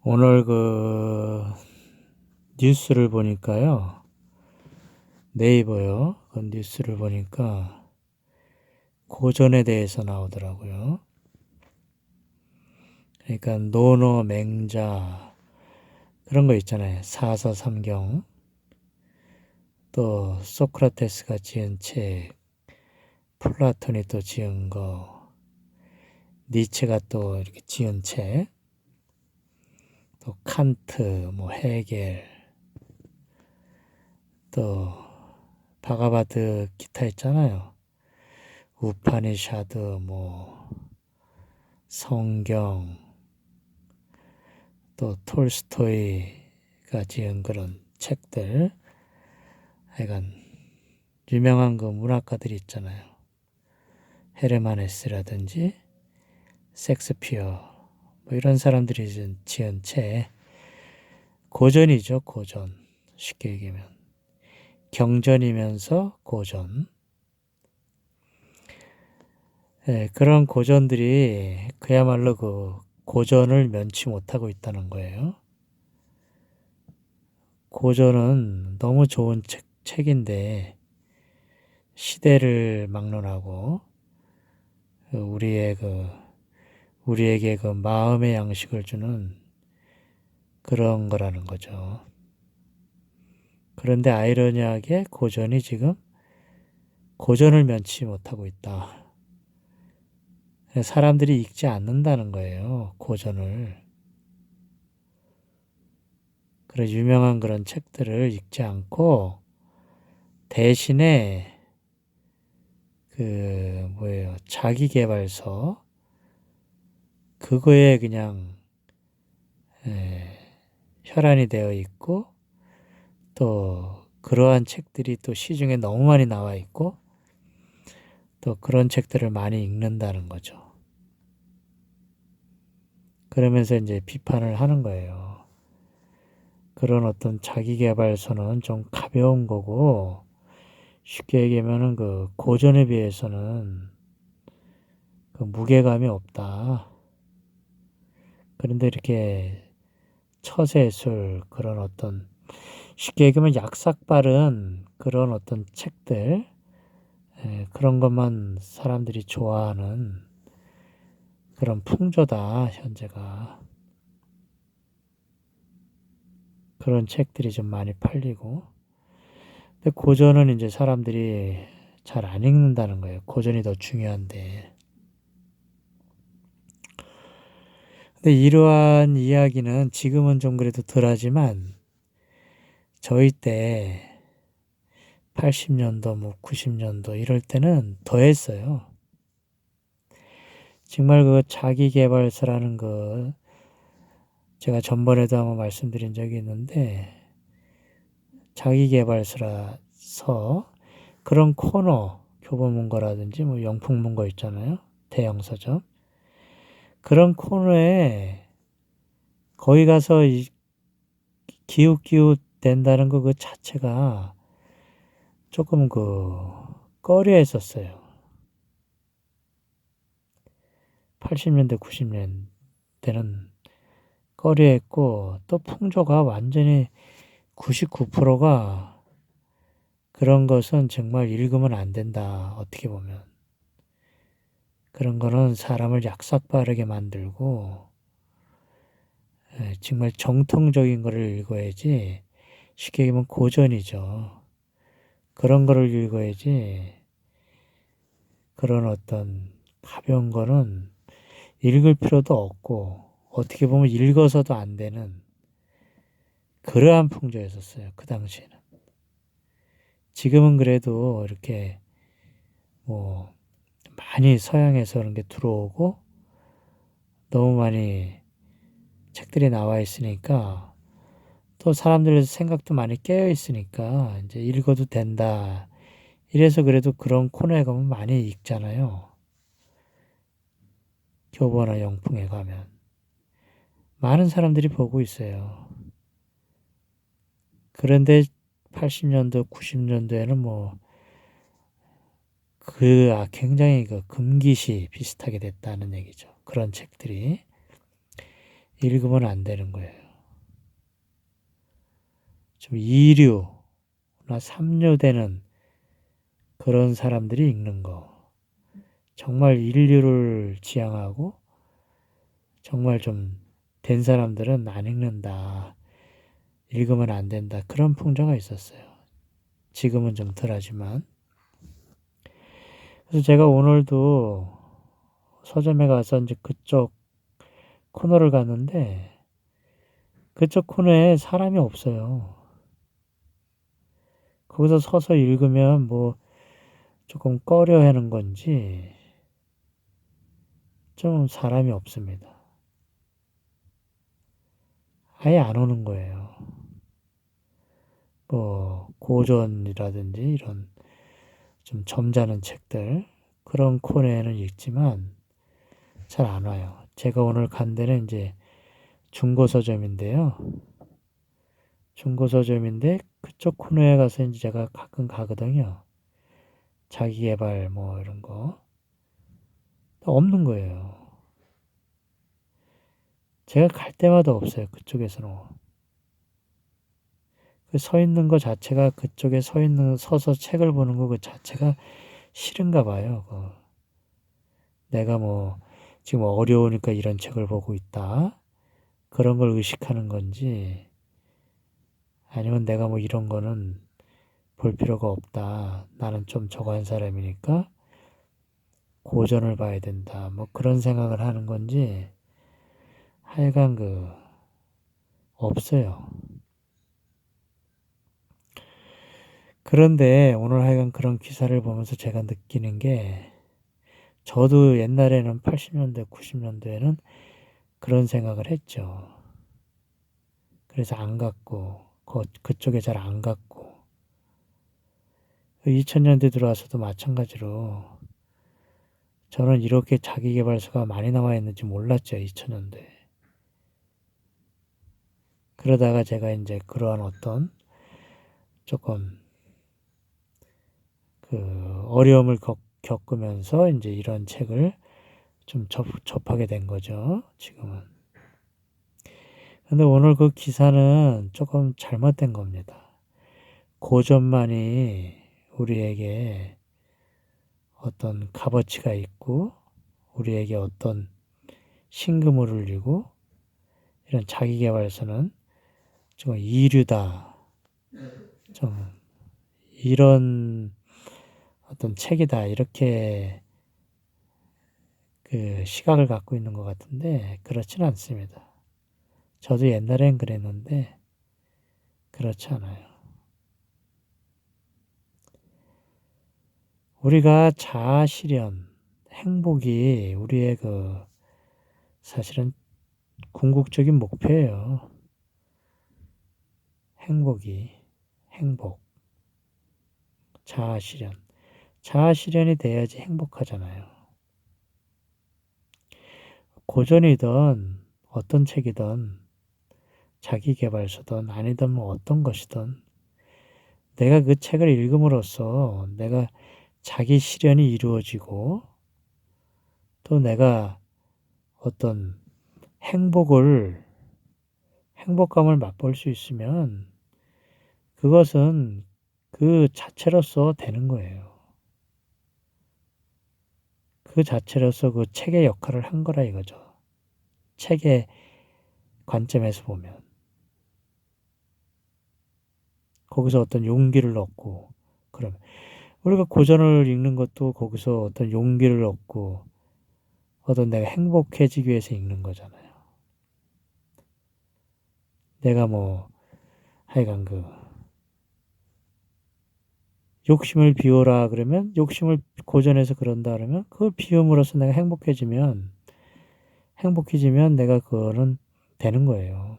오늘 뉴스를 보니까요. 네이버요. 그 뉴스를 보니까 고전에 대해서 나오더라고요. 그러니까 논어, 맹자 그런 거 있잖아요. 사서삼경, 또 소크라테스가 지은 책, 플라톤이 또 지은 거, 니체가 또 이렇게 지은 책, 또 칸트, 뭐 헤겔, 또 바가바드 기타 있잖아요. 우파니샤드, 뭐 성경, 또 톨스토이가 지은 그런 책들, 하여간 유명한 그 문학가들이 있잖아요. 헤르만 헤세라든지 섹스피어, 뭐 이런 사람들이 지은 책, 고전이죠. 고전. 쉽게 얘기하면 경전이면서 고전. 그런 고전들이 그야말로 그 고전을 면치 못하고 있다는 거예요. 고전은 너무 좋은 책인데 시대를 막론하고 우리에게 그 마음의 양식을 주는 그런 거라는 거죠. 그런데 아이러니하게 고전이 지금 고전을 면치 못하고 있다. 사람들이 읽지 않는다는 거예요. 고전을. 그런 유명한 그런 책들을 읽지 않고 대신에 자기계발서 그거에 그냥 혈안이 되어 있고 또 그러한 책들이 또 시중에 너무 많이 나와 있고 또 그런 책들을 많이 읽는다는 거죠. 그러면서 이제 비판을 하는 거예요. 그런 어떤 자기계발서는 좀 가벼운 거고 쉽게 얘기하면은 그 고전에 비해서는 그 무게감이 없다. 그런데 이렇게 처세술 그런 어떤 쉽게 얘기하면 약삭빠른 그런 어떤 책들 그런 것만 사람들이 좋아하는 그런 풍조다 현재가. 그런 책들이 좀 많이 팔리고 근데 고전은 이제 사람들이 잘 안 읽는다는 거예요. 고전이 더 중요한데. 근데 이러한 이야기는 지금은 좀 그래도 덜하지만 저희 때 80년도 뭐 90년도 이럴 때는 더 했어요. 정말 그 자기계발서라는 거 제가 전번에도 한번 말씀드린 적이 있는데 자기계발서라서 그런 코너 교보문고라든지 뭐 영풍문고 있잖아요. 대형 서점. 그런 코너에 거기 가서 기웃기웃 된다는 거 그 자체가 조금 꺼려 했었어요. 80년대, 90년대는 꺼려 했고 또 풍조가 완전히 99%가 그런 것은 정말 읽으면 안 된다. 어떻게 보면. 그런 거는 사람을 약삭빠르게 만들고 정말 정통적인 거를 읽어야지 쉽게 얘기하면 고전이죠. 그런 거를 읽어야지 그런 어떤 가벼운 거는 읽을 필요도 없고 어떻게 보면 읽어서도 안 되는 그러한 풍조였었어요. 그 당시에는. 지금은 그래도 이렇게 뭐 많이 서양에서 그런 게 들어오고 너무 많이 책들이 나와 있으니까 또 사람들의 생각도 많이 깨어 있으니까 이제 읽어도 된다. 이래서 그래도 그런 코너에 가면 많이 읽잖아요. 교보나 영풍에 가면. 많은 사람들이 보고 있어요. 그런데 80년도, 90년도에는 굉장히 금기시 비슷하게 됐다는 얘기죠. 그런 책들이. 읽으면 안 되는 거예요. 좀 2류나 3류 되는 그런 사람들이 읽는 거. 정말 인류를 지향하고 정말 좀 된 사람들은 안 읽는다. 읽으면 안 된다. 그런 풍조가 있었어요. 지금은 좀 덜하지만. 그래서 제가 오늘도 서점에 가서 이제 그쪽 코너를 갔는데 그쪽 코너에 사람이 없어요. 거기서 서서 읽으면 뭐 조금 꺼려 하는 건지 좀 사람이 없습니다. 아예 안 오는 거예요. 뭐 고전이라든지 이런 좀 점잖은 책들 그런 코너에는 읽지만 잘 안 와요. 제가 오늘 간 데는 이제 중고서점인데요. 중고서점인데 그쪽 코너에 가서 이제 제가 가끔 가거든요. 자기계발 뭐 이런 거 없는 거예요. 제가 갈 때마다 없어요. 그쪽에서는. 그 서 있는 거 자체가 그쪽에 서서 책을 보는 거 그 자체가 싫은가 봐요. 내가 뭐 지금 어려우니까 이런 책을 보고 있다. 그런 걸 의식하는 건지 아니면 내가 뭐 이런 거는 볼 필요가 없다. 나는 좀 저거 한 사람이니까 고전을 봐야 된다. 뭐 그런 생각을 하는 건지 하여간 없어요. 그런데 오늘 하여간 그런 기사를 보면서 제가 느끼는 게 저도 옛날에는 80년대, 90년대에는 그런 생각을 했죠. 그래서 안 갔고 그쪽에 잘 안 갔고 2000년대 들어와서도 마찬가지로 저는 이렇게 자기계발서가 많이 나와 있는지 몰랐죠. 2000년대. 그러다가 제가 이제 그러한 어떤 조금 어려움을 겪으면서 이제 이런 책을 좀 접하게 된 거죠. 지금은. 근데 오늘 그 기사는 조금 잘못된 겁니다. 고전만이 우리에게 어떤 값어치가 있고 우리에게 어떤 신금을 울리고 이런 자기계발서는 좀 이류다. 좀 이런 어떤 책이다. 이렇게 시각을 갖고 있는 것 같은데 그렇지는 않습니다. 저도 옛날엔 그랬는데 그렇지 않아요. 우리가 자아실현, 행복이 우리의 사실은 궁극적인 목표예요. 행복, 자아실현. 자아실현이 돼야지 행복하잖아요. 고전이든 어떤 책이든 자기계발서든 아니든 뭐 어떤 것이든 내가 그 책을 읽음으로써 내가 자기 실현이 이루어지고 또 내가 어떤 행복감을 맛볼 수 있으면 그것은 그 자체로서 되는 거예요. 그 자체로서 그 책의 역할을 한 거라 이거죠. 책의 관점에서 보면. 거기서 어떤 용기를 얻고, 그러면. 우리가 고전을 읽는 것도 거기서 어떤 용기를 얻고, 어떤 내가 행복해지기 위해서 읽는 거잖아요. 내가 뭐, 하여간 욕심을 비워라 그러면, 욕심을 고전해서 그런다 그러면, 그걸 비움으로써 내가 행복해지면 내가 그거는 되는 거예요.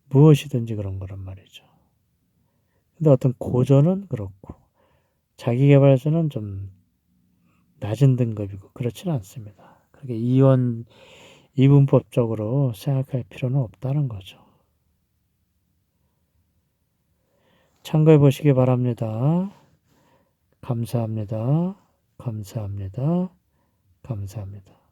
무엇이든지 그런 거란 말이죠. 근데 어떤 고전은 그렇고, 자기계발서는 좀 낮은 등급이고, 그렇지는 않습니다. 그렇게 이분법적으로 생각할 필요는 없다는 거죠. 참고해 보시기 바랍니다. 감사합니다. 감사합니다. 감사합니다.